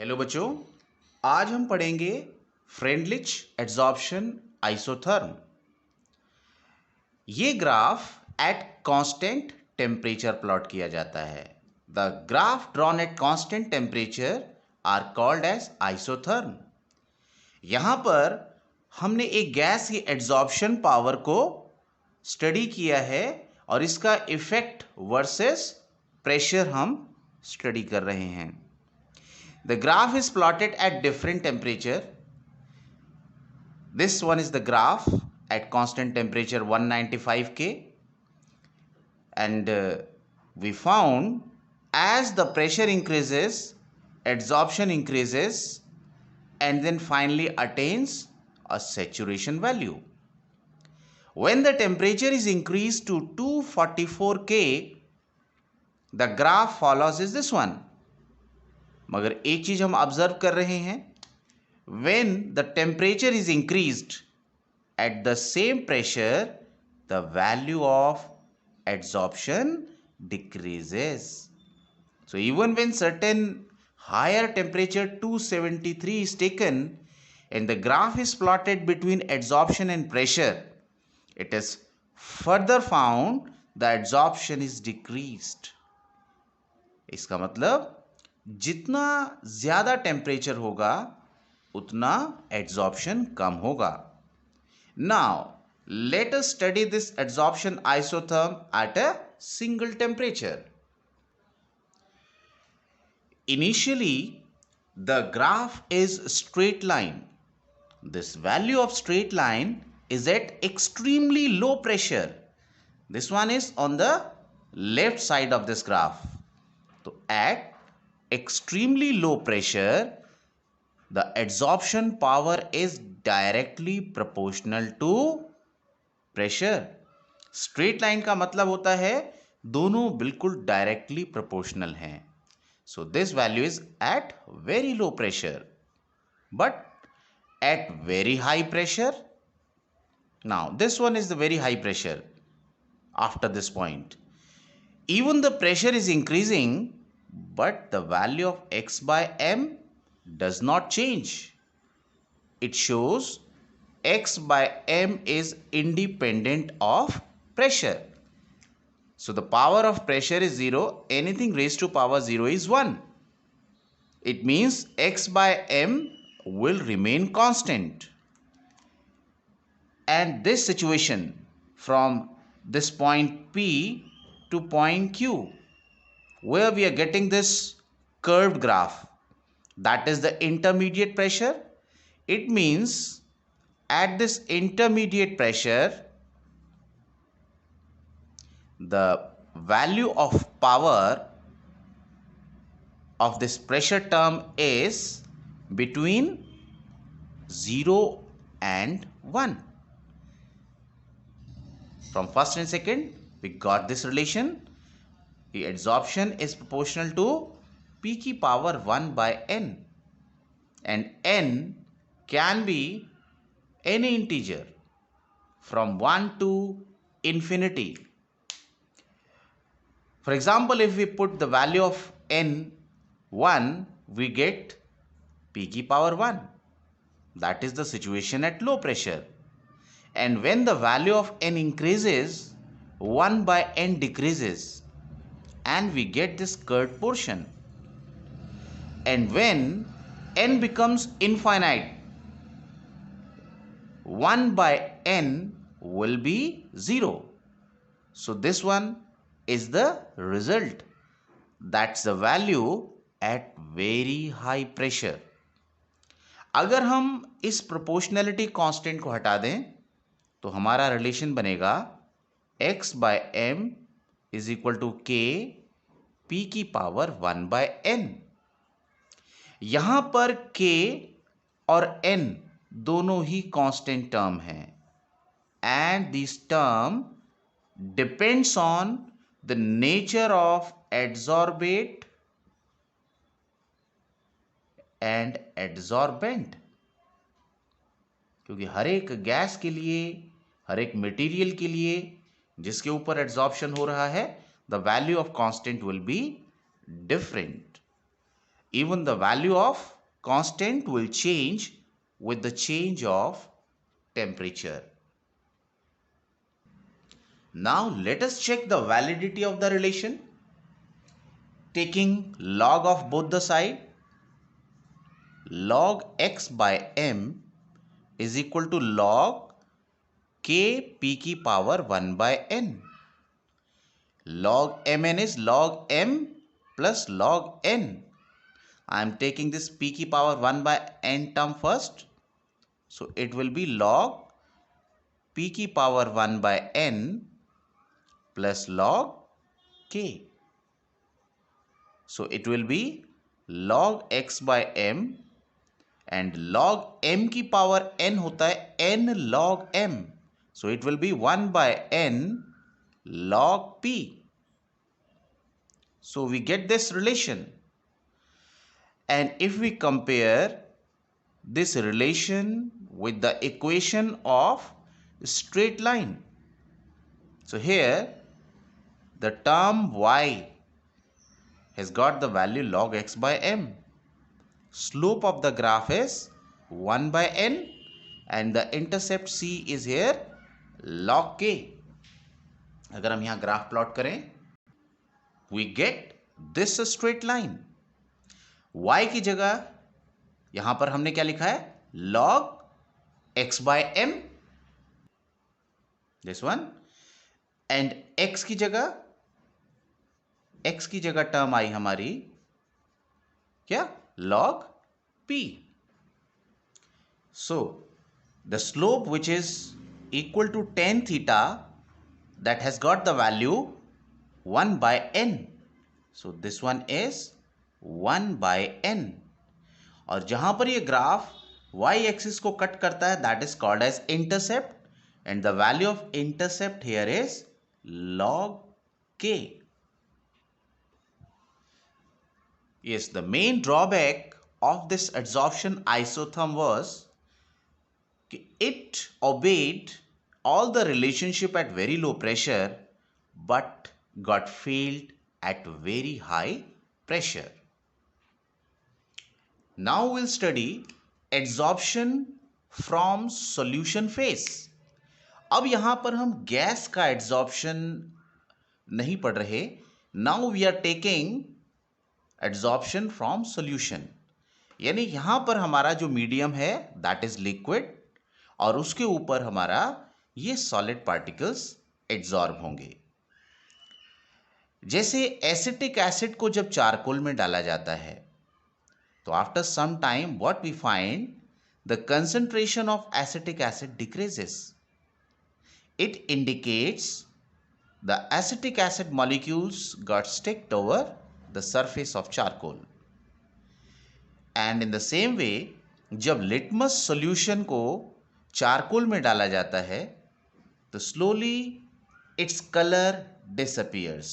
Hello बच्चों, आज हम पढ़ेंगे फ्रेंडलिच एड्सॉर्प्शन आइसोथर्म। ये graph at constant temperature plot किया जाता है। The graph drawn at constant temperature are called as isotherm. यहां पर हमने एक गैस की एड्सॉर्प्शन पावर को स्टडी किया है और इसका इफेक्ट वर्सेस प्रेशर हम स्टडी कर रहे हैं। The graph is plotted at different temperature. This one is the graph at constant temperature 195 K, and we found as the pressure increases, adsorption increases, and then finally attains a saturation value. When the temperature is increased to 244 K, the graph follows is this one. मगर एक चीज हम observe कर रहे हैं, when the temperature is increased at the same pressure, the value of adsorption decreases. So even when certain higher temperature 273 is taken and the graph is plotted between adsorption and pressure, it is further found the adsorption is decreased. इसका मतलब जितना ज्यादा temperature होगा उतना adsorption कम होगा। Now let us study this adsorption isotherm at a single temperature. Initially the graph is straight line. This value of straight line is at extremely low pressure. This one is on the left side of this graph. तो at extremely low pressure, the adsorption power is directly proportional to pressure. Straight line का मतलब होता है दोनों बिल्कुल directly proportional हैं. So this value is at very low pressure, but at very high pressure. Now this one is the very high pressure. After this point, even the pressure is increasing, but the value of x by m does not change. It shows x by m is independent of pressure. So the power of pressure is 0. Anything raised to power 0 is 1. It means x by m will remain constant. And this situation from this point P to point Q, where we are getting this curved graph, that is the intermediate pressure. It means at this intermediate pressure, the value of power of this pressure term is between 0 and 1. From first and second, we got this relation. The adsorption is proportional to P की power 1 by n, and n can be any integer from 1 to infinity. For example, if we put the value of n 1, we get P की power 1. That is the situation at low pressure. And when the value of n increases, 1 by n decreases, and we get this curved portion. And when n becomes infinite, 1 by n will be 0. So this one is the result. That's the value at very high pressure. अगर हम इस proportionality constant को हटा दें तो हमारा relation बनेगा x by m is equal to k p की पावर 1 by n. यहां पर k और n दोनों ही कांस्टेंट टर्म हैं, and this term depends on the nature of adsorbate and adsorbent. क्योंकि हर एक गैस के लिए, हर एक मटेरियल के लिए जिसके ऊपर एड्सॉर्प्शन हो रहा है, the value of constant will be different. even the value of constant will change with the change of temperature. Now let us check the validity of the relation. Taking log of both the side, log x by m is equal to log k p की power 1 by n. Log mn is log m plus log n. I am taking this p की power 1 by n term first. So it will be log p की power 1 by n plus log k. So it will be log x by m and log m की power n होता है n log m. So it will be 1 by n log p. So we get this relation. And if we compare this relation with the equation of straight line. So here the term y has got the value log x by m. Slope of the graph is 1 by n and the intercept c is here log k. अगर हम यहाँ graph plot करें, we get this straight line. y की जगह यहां पर हमने क्या लिखा है? log x by m, this one, and x की जगह टर्म आई हमारी क्या? log p. So the slope which is equal to tan theta, that has got the value 1 by n. So this one is 1 by n. और जहां पर ये graph y axis को cut करता है, that is called as intercept, and the value of intercept here is log k. Yes, the main drawback of this adsorption isotherm was it obeyed all the relationship at very low pressure but got failed at very high pressure. Now we'll study adsorption from solution phase. अब यहां पर हम gas का adsorption नहीं पढ़ रहे. Now we are taking adsorption from solution. यानी यहां पर हमारा जो मीडियम है that is liquid और उसके ऊपर हमारा ये सॉलिड पार्टिकल्स एड्सॉर्ब होंगे. जैसे एसिटिक एसिड को जब चारकोल में डाला जाता है तो after some time what we find, the concentration of acetic acid decreases. It indicates the acetic acid molecules got sticked over the surface of charcoal. And in the same way जब litmus solution को charcoal में डाला जाता है तो slowly its color disappears.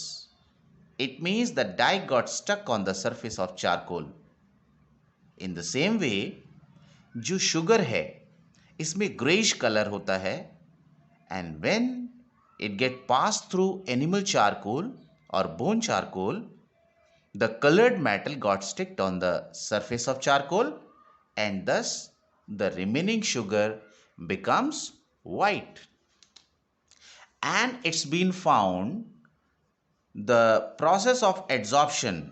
It means the dye got stuck on the surface of charcoal. In the same way, जो sugar है इसमें grayish color होता है and when it get passed through animal charcoal or bone charcoal, the colored metal got stuck on the surface of charcoal and thus the remaining sugar becomes white. And it's been found the process of adsorption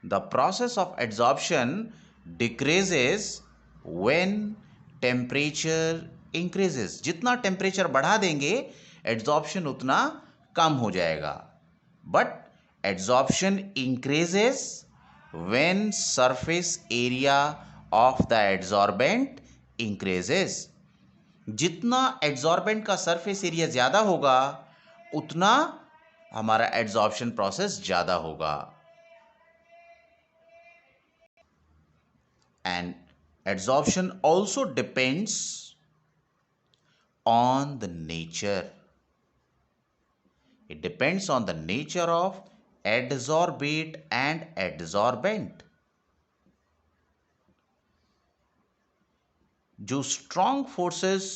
the process of adsorption decreases when temperature increases. जितना temperature बढ़ा देंगे adsorption उतना कम हो जाएगा. But adsorption increases when surface area of the adsorbent increases. जितना adsorbent का surface area ज्यादा होगा उतना हमारा एड्सॉर्प्शन प्रोसेस ज्यादा होगा. And adsorption also depends on the nature. It depends on the nature of adsorbate and adsorbent. जो strong forces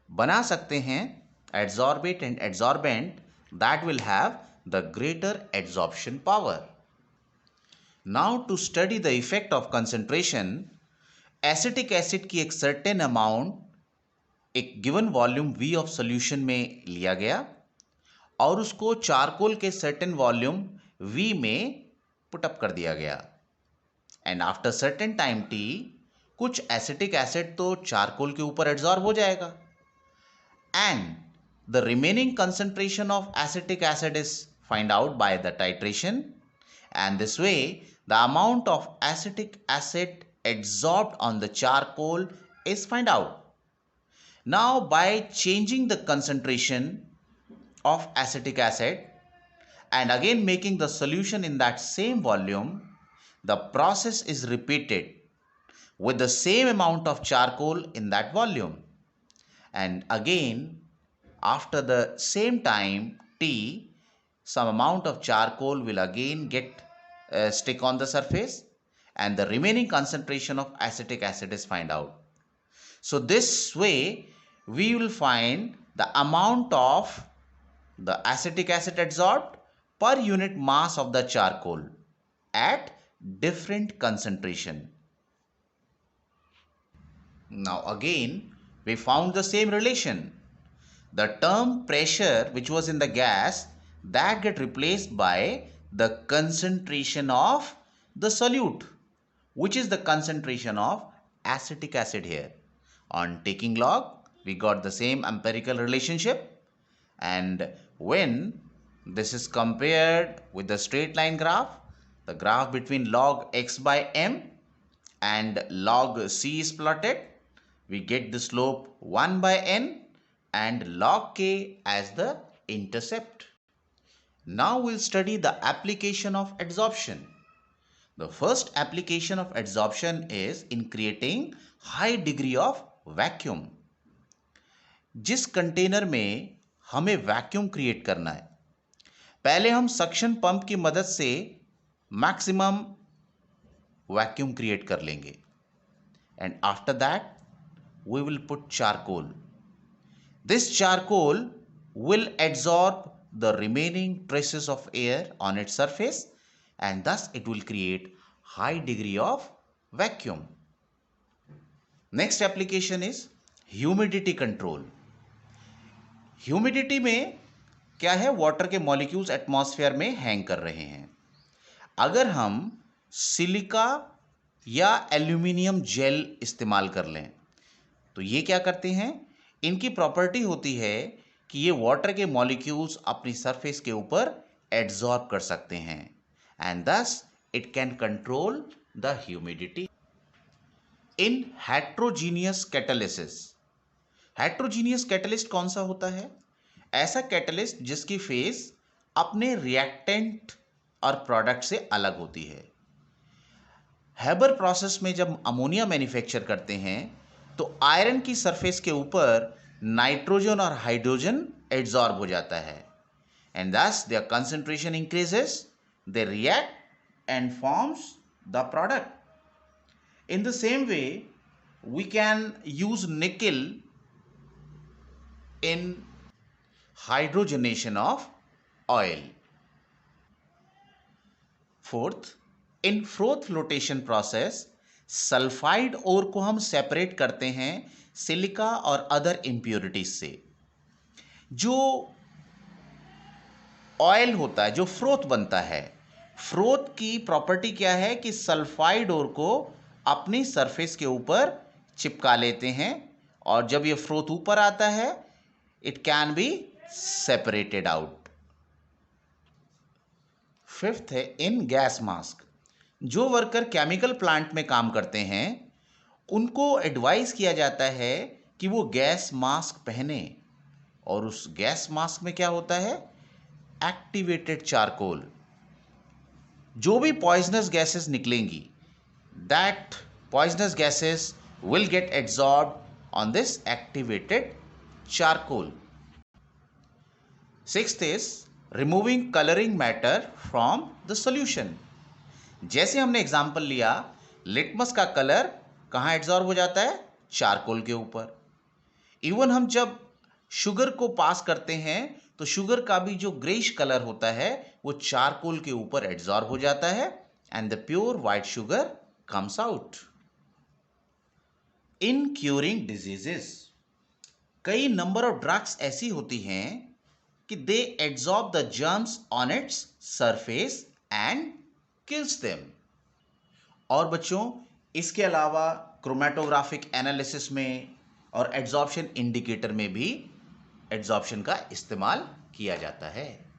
बना सकते हैं adsorbate and adsorbent, that will have the greater adsorption power. Now to study the effect of concentration, acetic acid की एक certain amount एक given volume V of solution में लिया गया और उसको चारकोल के सर्टेन वॉल्यूम V में पुटअप कर दिया गया and after certain time t कुछ एसिटिक एसिड तो चारकोल के ऊपर एब्जॉर्ब हो जाएगा and the remaining concentration of acetic acid is find out by the titration and this way the amount of acetic acid adsorbed on the charcoal is find out. Now by changing the concentration of acetic acid and again making the solution in that same volume, the process is repeated with the same amount of charcoal in that volume. And again after the same time t, some amount of charcoal will again get stick on the surface and the remaining concentration of acetic acid is find out. So this way we will find the amount of the acetic acid adsorbed per unit mass of the charcoal at different concentration. Now again we found the same relation. The term pressure which was in the gas that get replaced by the concentration of the solute, which is the concentration of acetic acid here. On taking log, we got the same empirical relationship, and when this is compared with the straight line graph, the graph between log x by m and log c is plotted, we get the slope 1 by n and log k as the intercept. Now we'll study the application of adsorption. The first application of adsorption is in creating high degree of vacuum. जिस container में हमें vacuum create करना है, पहले हम suction pump की मदद से मैक्सिमम वैक्यूम क्रिएट कर लेंगे and after that we will put charcoal. This charcoal will absorb the remaining traces of air on its surface and thus it will create high degree of vacuum. Next application is humidity control. Humidity में क्या है, water के molecules atmosphere में hang कर रहे हैं. अगर हम सिलिका या एल्यूमिनियम जेल इस्तेमाल कर लें तो ये क्या करते हैं, इनकी प्रॉपर्टी होती है कि ये वाटर के मॉलिक्यूल्स अपनी सरफेस के ऊपर एड्सॉर्ब कर सकते हैं and thus it can control the humidity. In heterogeneous catalysis, heterogeneous catalyst कौन सा होता है, ऐसा कैटलिस्ट जिसकी फेज अपने रिएक्टेंट और प्रोडक्ट से अलग होती है. हेबर प्रोसेस में जब अमोनिया मैन्युफैक्चर करते हैं तो आयरन की सरफेस के ऊपर नाइट्रोजन और हाइड्रोजन एड्सॉर्ब हो जाता है and thus their concentration increases, they react and forms the product. In the same way we can use nickel in hydrogenation of oil. Fourth, in froth flotation process sulphide ore को हम separate करते हैं silica और other impurities से. जो oil होता है, जो फ्रोथ बनता है, फ्रोथ की प्रॉपर्टी क्या है कि सल्फाइड ओर को अपनी सरफेस के ऊपर चिपका लेते हैं और जब ये फ्रोथ ऊपर आता है it can be separated out. Fifth है इन गैस मास्क. जो वर्कर केमिकल प्लांट में काम करते हैं उनको एडवाइस किया जाता है कि वो गैस मास्क पहने और उस गैस मास्क में क्या होता है, एक्टिवेटेड चारकोल. जो भी पॉइजनस गैसेस निकलेंगी that poisonous gases will get absorbed on this activated charcoal. Sixth is removing colouring matter from the solution. जैसे हमने एग्जाम्पल लिया, लिटमस का कलर कहाँ एब्सॉर्ब हो जाता है, चारकोल के ऊपर. इवन हम जब शुगर को पास करते हैं तो शुगर का भी जो ग्रेइश कलर होता है वो चारकोल के ऊपर एब्जॉर्ब हो जाता है and the pure white sugar comes out. In curing diseases, कई नंबर ऑफ ड्रग्स ऐसी होती हैं कि they absorb the germs on its surface and kills them. और बच्चों, इसके अलावा क्रोमेटोग्राफिक एनालिसिस में और एड्सॉर्प्शन इंडिकेटर में भी एड्सॉर्प्शन का इस्तेमाल किया जाता है।